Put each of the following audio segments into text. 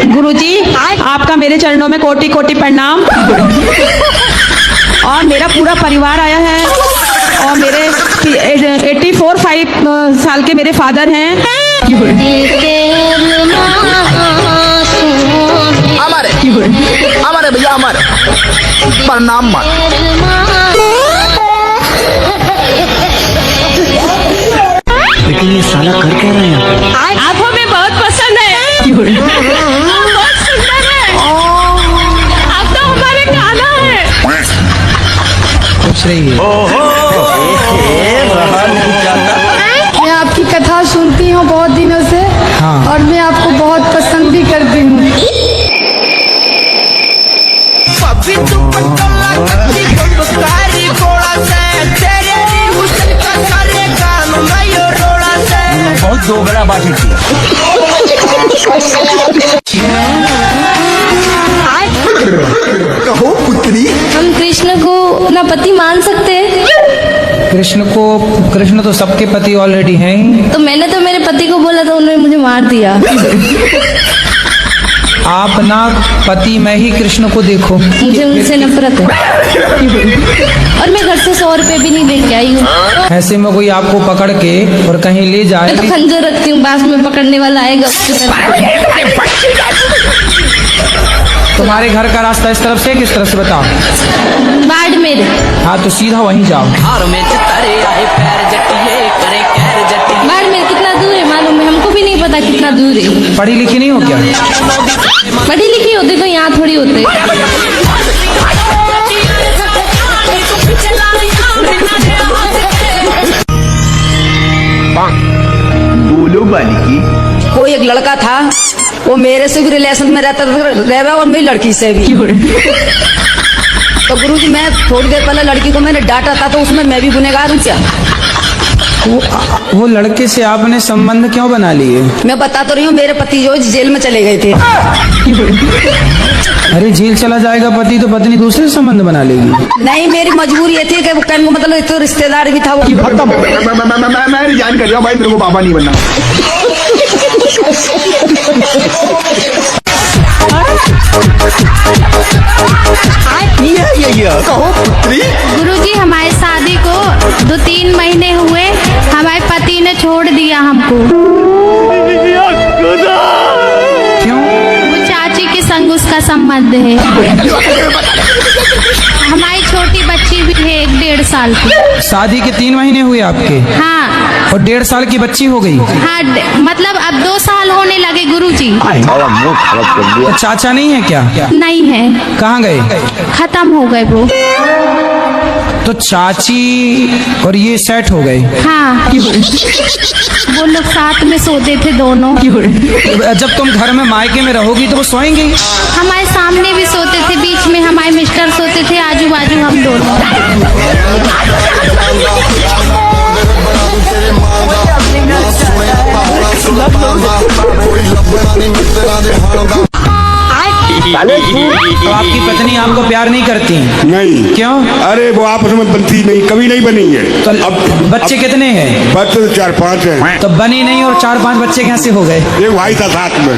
गुरुजी आपका मेरे चरणों में कोटि कोटि प्रणाम। और मेरा पूरा परिवार आया है और मेरे 84-5 साल के मेरे फादर हैं। हमारे भैया हमारे प्रणाम मत। लेकिन ये साला कर क्या रहा है? आप हमें बहुत पसंद है, बहुत सुंदर है, आप तो हमारे कान्हा है। कुछ रही है। मैं आपकी कथा सुनती हूँ बहुत दिनों से। हाँ। और मैं आपको बहुत पसंद भी करती हूँ। बहुत दोगला बात थी। कहो पुत्री, हम कृष्ण को अपना पति मान सकते हैं? कृष्ण तो सबके पति ऑलरेडी हैं। तो मैंने तो मेरे पति को बोला था, उन्होंने मुझे मार दिया। आप ना पति में ही कृष्ण को देखो। मुझे उनसे नफरत है और मैं घर से 100 रुपए भी नहीं लेके आई हूँ। ऐसे में कोई आपको पकड़ के और कहीं ले जाए। मैं तो खंजर रखती हूँ, पास में पकड़ने वाला आएगा उसके तरफ। तुम्हारे घर का रास्ता इस तरफ से किस तरफ से बताओ? बाड़मेर। हाँ तो सीधा वहीं जाओ। बाड़मेर कितना दूर है मालूम है? हमको भी नहीं पता कितना दूर है। पढ़ी लिखी नहीं हो क्या? पढ़ी लिखी होती तो यहाँ थोड़ी होते। बोलो बालिकी। कोई एक लड़का था, वो मेरे से भी रिलेशन में रहता था और मेरी लड़की से भी। तो गुरुजी मैं थोड़ी देर पहले लड़की को मैंने डांटा था, तो उसमें मैं भी गुनहगार हूँ क्या? वो लड़के से आपने संबंध क्यों बना लिए? मैं बता तो रही हूँ, मेरे पति जो जेल में चले गए थे। अरे जेल चला जाएगा पति तो पत्नी दूसरे से संबंध बना लेगी। नहीं, मेरी मजबूरी ये थी कि वो कहने को मतलब तो रिश्तेदार भी था वो। मैं रिजाइन कर दिया भाई, मेरे को बाबा नहीं बनना। कहो पुत्री। गुरुजी हमारी शादी को 2-3 महीने हुए, हमारे पति ने छोड़ दिया हमको। क्यों? वो चाची के संग उसका संबंध है। हमारी छोटी बच्ची भी है 1-1.5 साल की। शादी के 3 महीने हुए आपके? हाँ। और 1.5 साल की बच्ची हो गई? हाँ, मतलब अब 2 साल होने लगे गुरुजी। तो चाचा नहीं है क्या? नहीं है, कहाँ गए? खत्म हो गए वो। तो चाची और ये सेट हो गए? हाँ, वो लोग साथ में सोते थे दोनों। जब तुम घर में मायके में रहोगी तो वो सोएंगे? हमारे सामने भी सोते थे, बीच में हमारे मिस्टर सोते थे, आजू बाजू हम दोनों। तो आपकी पत्नी आपको प्यार नहीं करती? नहीं। क्यों? अरे वो आपस में बनती नहीं, कभी नहीं बनी है। तो अब बच्चे कितने हैं? बच्चे 4-5 हैं। तो बनी नहीं और 4-5 बच्चे कैसे हो गए? एक भाई था साथ में।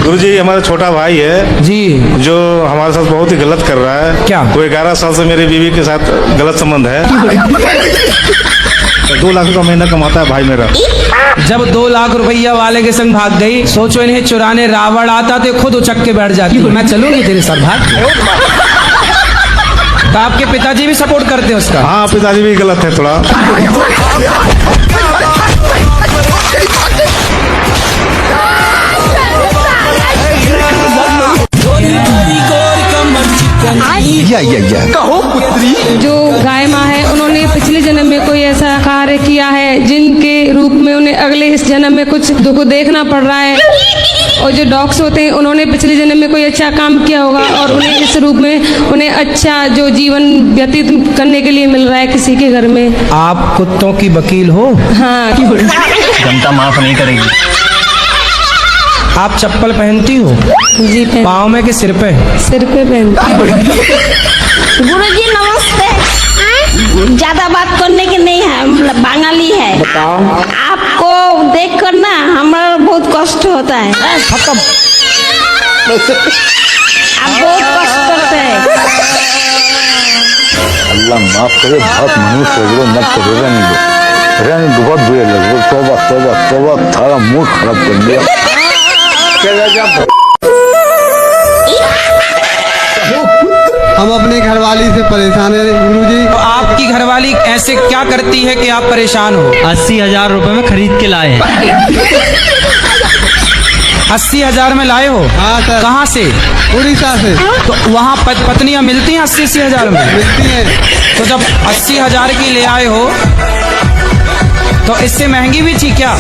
गुरुजी हमारा छोटा भाई है जी, जो हमारे साथ बहुत ही गलत कर रहा है। क्या? वो 11 साल से मेरी बीवी के साथ गलत संबंध है। 2 लाख का महीना कमाता है भाई मेरा। जब 2 लाख रुपया वाले के संग भाग गई, सोचो इन्हें चुराने रावण आता तो खुद उचक के बैठ जाती। मैं चलूंगी तेरे साथ, भाग। तो आपके पिताजी भी सपोर्ट करते हैं उसका? हाँ, पिताजी भी गलत है थोड़ा। कहो पुत्री। जो गाय माँ है, उन्होंने पिछले जन्म में कोई ऐसा कार्य किया है जिनके रूप में उन्हें अगले इस जन्म में कुछ दुख देखना पड़ रहा है। और जो डॉग्स होते हैं, उन्होंने पिछले जन्म में कोई अच्छा काम किया होगा और उन्हें इस रूप में उन्हें अच्छा जो जीवन व्यतीत करने के लिए मिल रहा है किसी के घर में। आप कुत्तों की वकील हो? हाँ। जनता माफ नहीं करेगी। आप चप्पल पहनती हो? जी पहन। पाँव में कि सिर पे? सिर पे पहनती। गुरुजी नमस्ते। ज्यादा बात करने के नहीं है हम बंगाली है। आपको देखकर ना हमारा बहुत कष्ट होता है। खत्म। आप बहुत कष्ट करते हैं। अल्लाह माफ करे, बहुत मनुष्य हो गए, मत करो, रहने दो, बहुत बुरे लग रहे। तौबा तौबा तौबा, थारा मूड खराब कर दिया। हम अपनी घरवाली से परेशान है गुरुजी। तो आपकी घरवाली ऐसे क्या करती है कि आप परेशान हो? 80,000 रुपए में खरीद के लाए हैं। 80,000 में लाए हो? हाँ सर। कहाँ से? उड़ीसा से। तो वहाँ पत्नियां मिलती हैं 80,000 में? मिलती हैं। तो जब 80,000 की ले आए हो तो इससे महंगी भी थी क्या?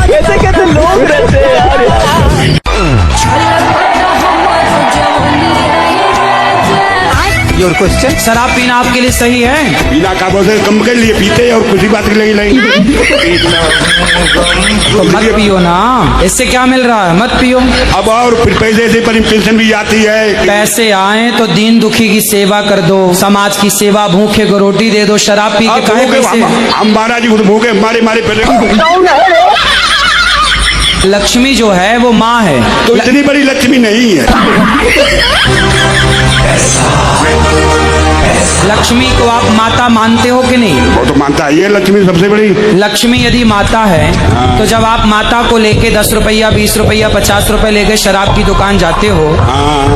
कैसे कैसे लोग रहते हैं यार। Your question. शराब पीना आपके लिए सही है? पीना का बोलते कम के लिए पीते और कुछ ही बात के लिए नहीं। तो मत पियो ना, इससे क्या मिल रहा है? मत पियो। अब और फिर पैसे से पर पेंशन भी आती है। पैसे आए तो दीन दुखी की सेवा कर दो, समाज की सेवा, भूखे को रोटी दे दो। शराब पी के काहे पैसे? हम महाराज जी भूखे मारे मारे पहले। लक्ष्मी जो है वो माँ है, तो इतनी बड़ी लक्ष्मी नहीं है। लक्ष्मी को आप माता मानते हो कि नहीं? वो तो मानता है, ये लक्ष्मी सबसे बड़ी। लक्ष्मी यदि माता है तो जब आप माता को लेके 10 रुपया, 20 रुपया, 50 रुपए लेके शराब की दुकान जाते हो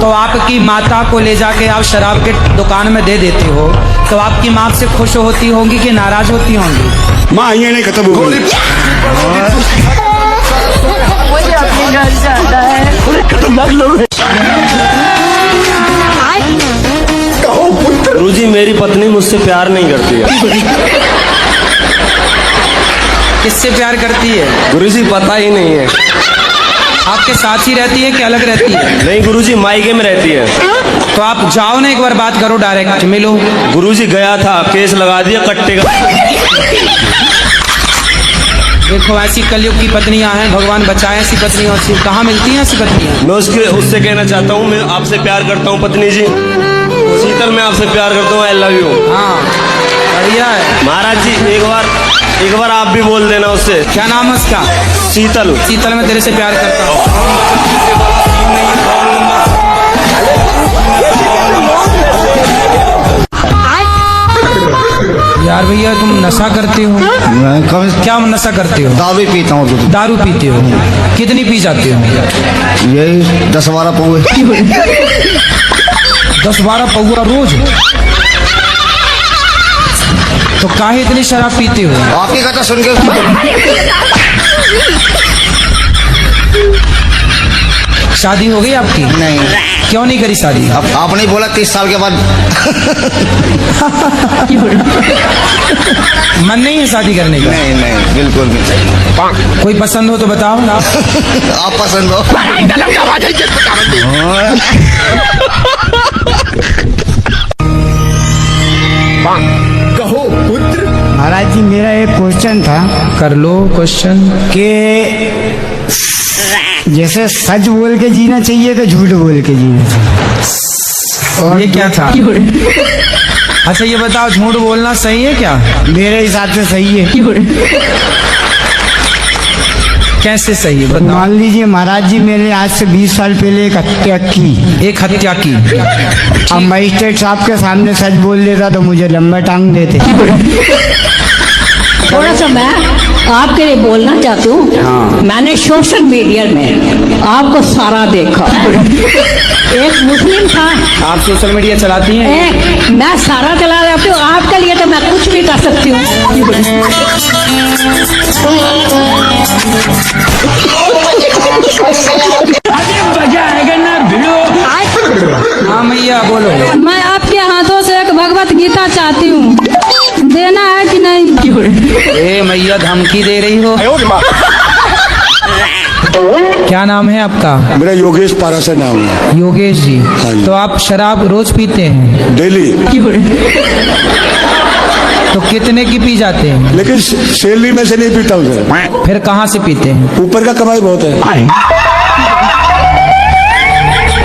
तो आपकी माता को ले जाके आप शराब के दुकान में दे देते हो तो आपकी माँ से खुश होती होंगी कि नाराज होती होंगी? माँ ये नहीं खत्म हो गई। खतरनाक लोग हैं। गुरुजी मेरी पत्नी मुझसे प्यार नहीं करती है। किससे प्यार करती है? गुरुजी पता ही नहीं है। आपके साथ ही रहती है कि अलग रहती है? नहीं गुरुजी मायके में रहती है। तो आप जाओ ना, एक बार बात करो, डायरेक्ट मिलो। गुरुजी गया था, केस लगा दिया कट्टे का। देखो ऐसी कलयुग की पत्नियां हैं, भगवान बचाए ऐसी पत्नियों से। कहाँ मिलती हैं ऐसी पत्नियां? मैं उससे कहना चाहता हूँ, मैं आपसे प्यार करता हूँ पत्नी जी। शीतल मैं आपसे प्यार करता हूँ, आई लव यू। हाँ बढ़िया है। महाराज जी एक बार आप भी बोल देना उससे। क्या नाम है उसका? शीतल। शीतल मैं तेरे से प्यार करता हूँ। यार भैया तुम नशा करते हो? क्या नशा करते हो? दारू पीता हूँ। दारू पीते हो? कितनी पी जाते हो? यही 10-12 पौवे। 10-12 पौवा रोज? तो काहे इतनी शराब पीते हो? आपकी कथा सुन के। शादी हो गई आपकी? नहीं। क्यों नहीं करी शादी? अब आपने बोला 30 साल के बाद। मन नहीं है शादी करने का? नहीं नहीं बिल्कुल नहीं। कोई पसंद हो तो बताओ ना। आप पसंद हो? कहो पुत्र। महाराज जी मेरा एक क्वेश्चन था। कर लो क्वेश्चन। कि जैसे सच बोल के जीना चाहिए तो झूठ बोल के जीना चाहिए। ये क्या था? अच्छा ये बताओ, झूठ बोलना सही है क्या? मेरे हिसाब से सही है। कैसे सही है बताओ? मान लीजिए महाराज जी मैंने आज से 20 साल पहले एक हत्या की। एक हत्या की। अब मजिस्ट्रेट साहब के सामने सच बोल देता तो मुझे लंबा टांग देते। थोड़ा सा मैं आपके लिए बोलना चाहती हूँ। मैंने सोशल मीडिया में आपको सारा देखा। एक मुस्लिम था। आप सोशल मीडिया चलाती हैं? मैं सारा चला जाती हूँ, आपके लिए तो मैं कुछ भी कर सकती हूँ। हाँ मैया बोलो। मैं आपके हाथों से एक भगवत गीता चाहती हूँ, देना है कि नहीं? ए मैया धमकी दे रही हो? क्या नाम है आपका? मेरा योगेश पारा से नाम है। योगेश जी। जी। तो आप शराब रोज पीते हैं? डेली। तो कितने की पी जाते हैं? लेकिन सैलरी में से नहीं पीता हूँ। फिर कहाँ से पीते हैं? ऊपर का कमाई बहुत है।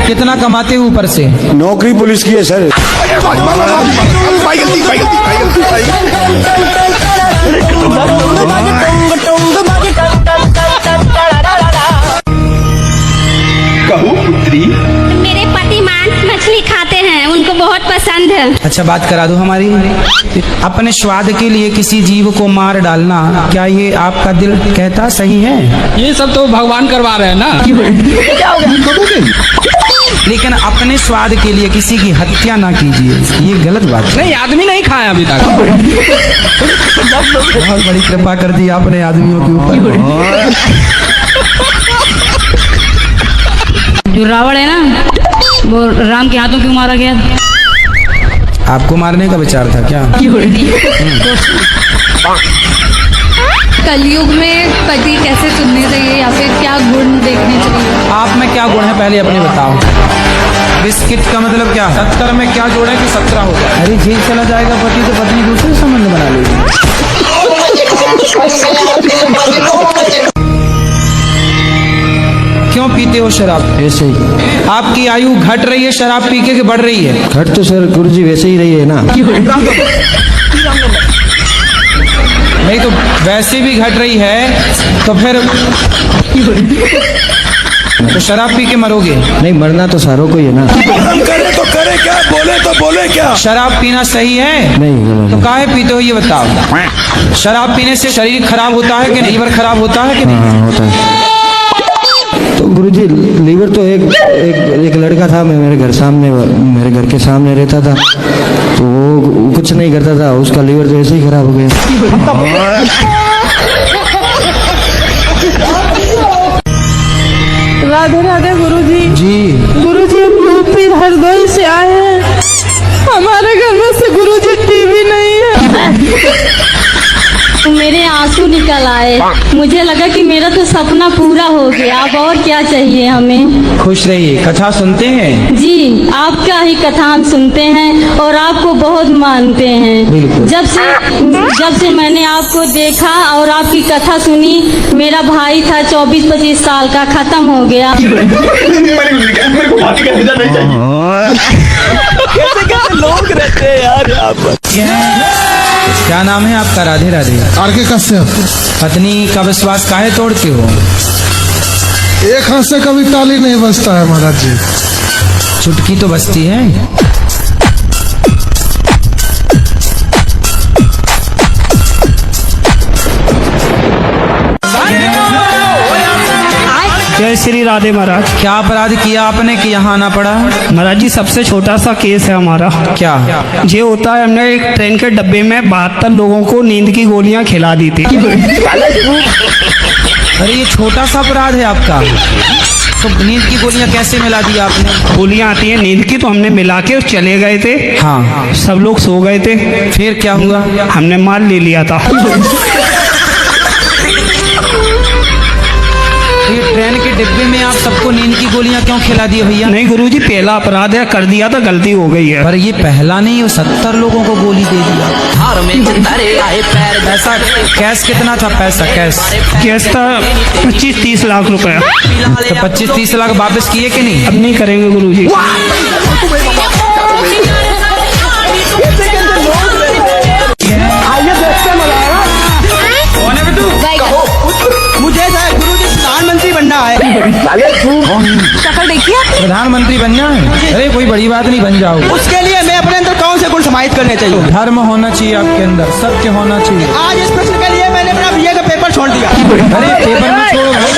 कितना कमाते हो ऊपर से? नौकरी पुलिस की है सर। भाई गलती भाई गलती भाई गलती कहो पुत्री, मेरे पति मांस मछली खाते हैं, उनको बहुत पसंद है। अच्छा बात करा दो हमारी। अपने स्वाद के लिए किसी जीव को मार डालना, क्या ये आपका दिल कहता सही है? ये सब तो भगवान करवा रहे हैं ना। लेकिन अपने स्वाद के लिए किसी की हत्या ना कीजिए, ये गलत बात है। नहीं, आदमी नहीं खाया अभी तक। बहुत बड़ी कृपा कर दी आपने आदमियों के ऊपर। जो रावण है ना, वो राम के हाथों क्यों मारा गया? आपको मारने का विचार था क्या? कलयुग में पति कैसे चुनने चाहिए या फिर क्या गुण देखने चाहिए? आप में क्या गुण है पहले अपने बताओ। बिस्किट का मतलब क्या है? 70 में क्या जोड़े कि 17 हो जाए? अरे जेल चला जाएगा पति तो पत्नी दूसरे संबंध बना लेगी। क्यों पीते हो शराब? ऐसे ही। आपकी आयु घट रही है शराब पी के कि बढ़ रही है? घट तो सर गुरुजी वैसे ही रही है ना। नहीं तो वैसे भी घट रही है तो फिर तो शराब पी के मरोगे? नहीं, मरना तो सारों को ही है ना। करे तो करे क्या, बोले तो बोले क्या। शराब पीना सही है? नहीं, तो काहे पीते हो ये बताओ। शराब पीने से शरीर खराब होता है कि लीवर खराब होता है कि नहीं? हाँ होता है। तो गुरुजी लीवर तो एक लड़का था, मैं मेरे घर के सामने रहता था, तो वो कुछ नहीं करता था, उसका लीवर तो ऐसे ही खराब हो गया। राधे राधे गुरुजी। जी गुरुजी हम यूपी हरदोई से आए हैं, हमारे घर में से गुरुजी टीवी नहीं है। मेरे आंसू निकल आए, मुझे लगा कि मेरा तो सपना पूरा हो गया, अब और क्या चाहिए हमें। खुश रहिए। कथा सुनते हैं? जी, आपका ही कथा हम सुनते हैं और आपको बहुत मानते हैं। जब से मैंने आपको देखा और आपकी कथा सुनी, मेरा भाई था 24-25 साल का, खत्म हो गया। मेरे को बाकी का नहीं चाहिए। कैसे लोग रहते हैं यार यहाँ पर। क्या नाम है आपका? राधे राधे। आरके कश्यप। पत्नी का विश्वास काहे तोड़ते हो? एक हाथ से कभी ताली नहीं बजता है महाराज जी। चुटकी तो बजती है। जय श्री राधे महाराज। क्या अपराध किया आपने कि यहाँ आना पड़ा? महाराज जी सबसे छोटा सा केस है हमारा। क्या? ये होता है, हमने एक ट्रेन के डब्बे में 72 लोगों को नींद की गोलियां खिला दी थी। अरे ये छोटा सा अपराध है आपका, तो नींद की गोलियां कैसे मिला दी आपने? गोलियां आती हैं नींद की, तो हमने मिला के चले गए थे। हाँ। सब लोग सो गए थे। फिर क्या हुआ? हमने माल ले लिया था। ये ट्रेन के डिब्बे में आप सबको नींद की गोलियां क्यों खिला दी भैया? नहीं गुरुजी, पहला अपराध है, कर दिया था, गलती हो गई है। पर ये पहला नहीं, वो 70 लोगों को गोली दे दिया। पैसा कैश कितना था? पैसा कैश केस था 25-30 लाख रुपए। तो 25-30 लाख वापस किए कि नहीं? अब नहीं करेंगे गुरुजी। मुझे गुरुजी प्रधानमंत्री बनना है। शक्ल देखिए आपकी। प्रधानमंत्री बनना है? अरे कोई बड़ी बात नहीं, बन जाओ। उसके लिए मैं अपने अंदर कौन से गुण समाहित करने चाहिए? धर्म होना चाहिए आपके अंदर, सत्य होना चाहिए। आज इस प्रश्न के लिए मैंने अपना बीए का पेपर छोड़ दिया। अरे पेपर में छोड़ो भाई।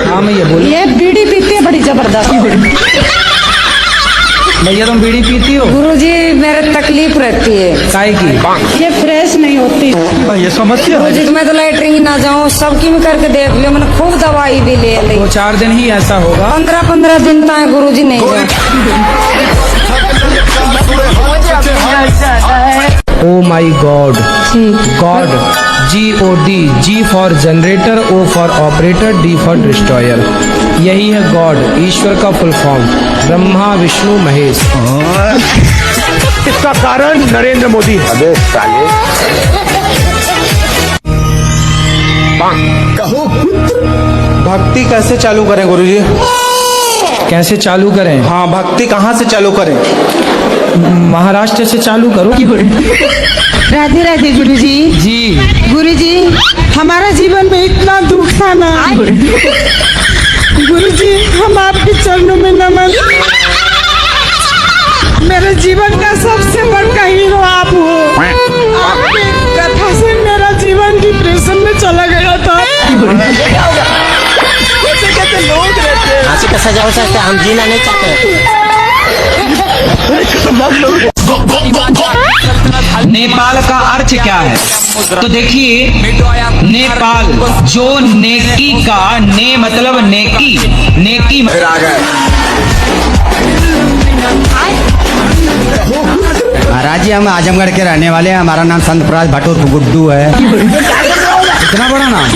हाँ मैं ये बोली, ये बीड़ी पीती है बड़ी जबरदस्त। भैया तुम बीड़ी पीती हो? गुरुजी मेरे तकलीफ रहती है, काय की? ये फ्रेश नहीं होती। ये समस्या है। गुरुजी मैं तो लैटरिन ना जाऊँ, सबकी भी करके देख लियो, मैंने खूब दवाई भी ले ली। 2-4 दिन ही ऐसा होगा। 15-15 दिन तक गुरुजी नहीं गए। Oh my God. God, GOD, G for generator, O for operator, D for destroyer. यही है गॉड, ईश्वर का फुल फॉर्म। ब्रह्मा विष्णु महेश। इसका कारण नरेंद्र मोदी। अबे साले। कहो भक्ति कैसे चालू करें गुरुजी? कैसे चालू करें? हाँ, भक्ति कहाँ से चालू करें? महाराष्ट्र से चालू करो। राधे राधे गुरुजी। जी गुरुजी, हमारा जीवन में इतना दुख था ना गुरुजी, हम आपके चरणों में नमन। मेरे जीवन का सबसे बड़ा हीरो आप हो। आपकी कथा से मेरा जीवन डिप्रेशन में चला गया था। फांसी का सजा हो सकता है, हम जीना नहीं चाहते। नेपाल का अर्थ क्या है? तो देखिए, नेपाल जो नेकी का, ने मतलब नेकी, नेकी महाराज जी हम आजमगढ़ के रहने वाले हैं। हमारा नाम संत प्रकाश भट्टो गुड्डू है। इतना बड़ा नाम।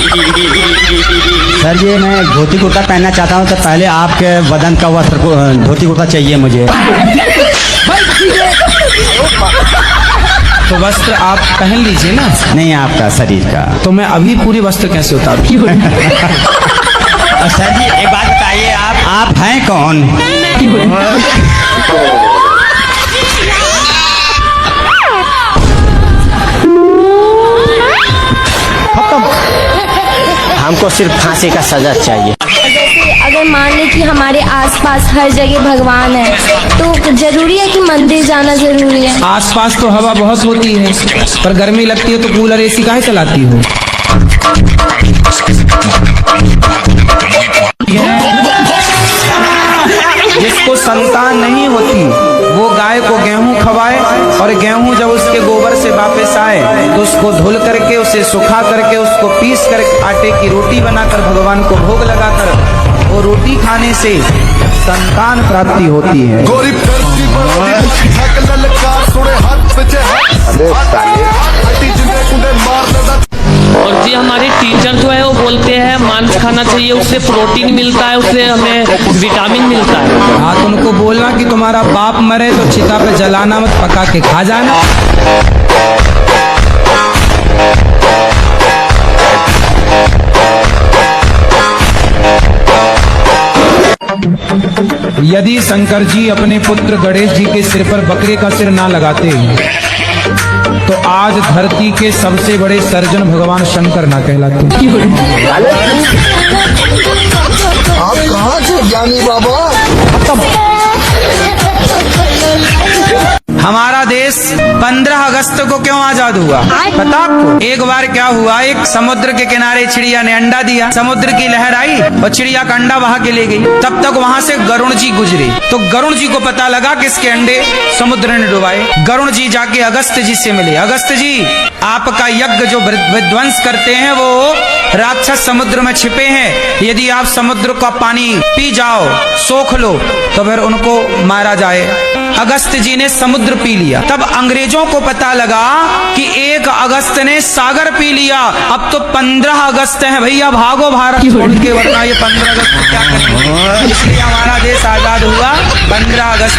सर जी मैं धोती कुर्ता पहनना चाहता हूँ, तो पहले आपके बदन का वस्त्र धोती कुर्ता चाहिए मुझे। तो वस्त्र आप पहन लीजिए ना। नहीं आपका शरीर का। तो मैं अभी पूरे वस्त्र कैसे उतारूं? और सर जी एक बात बताइए, आप हैं कौन? हमको सिर्फ फांसी का सजा चाहिए। जैसे अगर मान लें कि हमारे आसपास हर जगह भगवान है, तो जरूरी है कि मंदिर जाना जरूरी है? आसपास तो हवा बहुत होती है, पर गर्मी लगती है तो कूलर एसी काहे चलाती हो? जिसको संतान नहीं होती वो गाय को गेहूं खवाए, और गेहूं जब उसके गोबर से वापस आए तो उसको धुल करके, उसे सुखा करके, उसको पीस कर आटे की रोटी बनाकर भगवान को भोग लगाकर वो रोटी खाने से संतान प्राप्ति होती है। और जी हमारे टीचर जो है वो बोलते हैं मांस खाना चाहिए, उससे प्रोटीन मिलता है, उससे हमें विटामिन मिलता है। हाँ, तो उनको बोलना कि तुम्हारा बाप मरे तो चिता पे जलाना मत, पका के खा जाना। यदि शंकर जी अपने पुत्र गणेश जी के सिर पर बकरे का सिर ना लगाते तो आज धरती के सबसे बड़े सर्जन भगवान शंकर ना कहलाते। आप कहाँ से ज्ञानी बाबा? हमारा देश 15 अगस्त को क्यों आजाद हुआ पता आपको? एक बार क्या हुआ, एक समुद्र के किनारे चिड़िया ने अंडा दिया, समुद्र की लहर आई और चिड़िया का अंडा बहा के ले गई। तब तक वहाँ से गरुण जी गुजरे, तो गरुण जी को पता लगा किसके अंडे समुद्र ने डुबाए। गरुण जी जाके अगस्त जी से मिले। अगस्त जी, आपका यज्ञ जो विध्वंस करते हैं वो राक्षस समुद्र में छिपे हैं, यदि आप समुद्र का पानी पी जाओ, सोख लो, तो फिर उनको मारा जाए। अगस्त जी ने समुद्र पी लिया। तब अंग्रेजों को पता लगा कि 1 अगस्त ने सागर पी लिया, अब तो 15 अगस्त है भैया, भागो भारत छोड़ के, वरना ये 15 अगस्त को क्या करेंगे। इसलिए हमारा देश आजाद हुआ 15 अगस्त।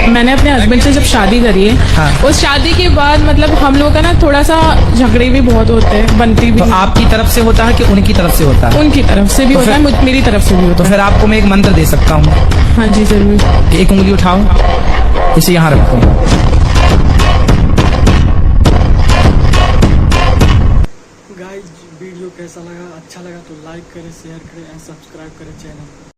मैंने अपने हस्बैंड से जब शादी करी है, हाँ। उस शादी के बाद मतलब हम लोग का ना थोड़ा सा झगड़े भी बहुत होते हैं, बनती भी। तो आपकी तरफ से होता है कि उनकी तरफ से होता है? उनकी तरफ से भी होता है, मेरी तरफ से भी होता तो फिर आपको मैं एक मंत्र दे सकता हूँ। हाँ जी जरूर। एक उंगली उठाओ, इसे यहाँ रखो। गाइस वीडियो कैसा लगा? अच्छा लगा तो लाइक करें, शेयर करें एंड सब्सक्राइब करें चैनल।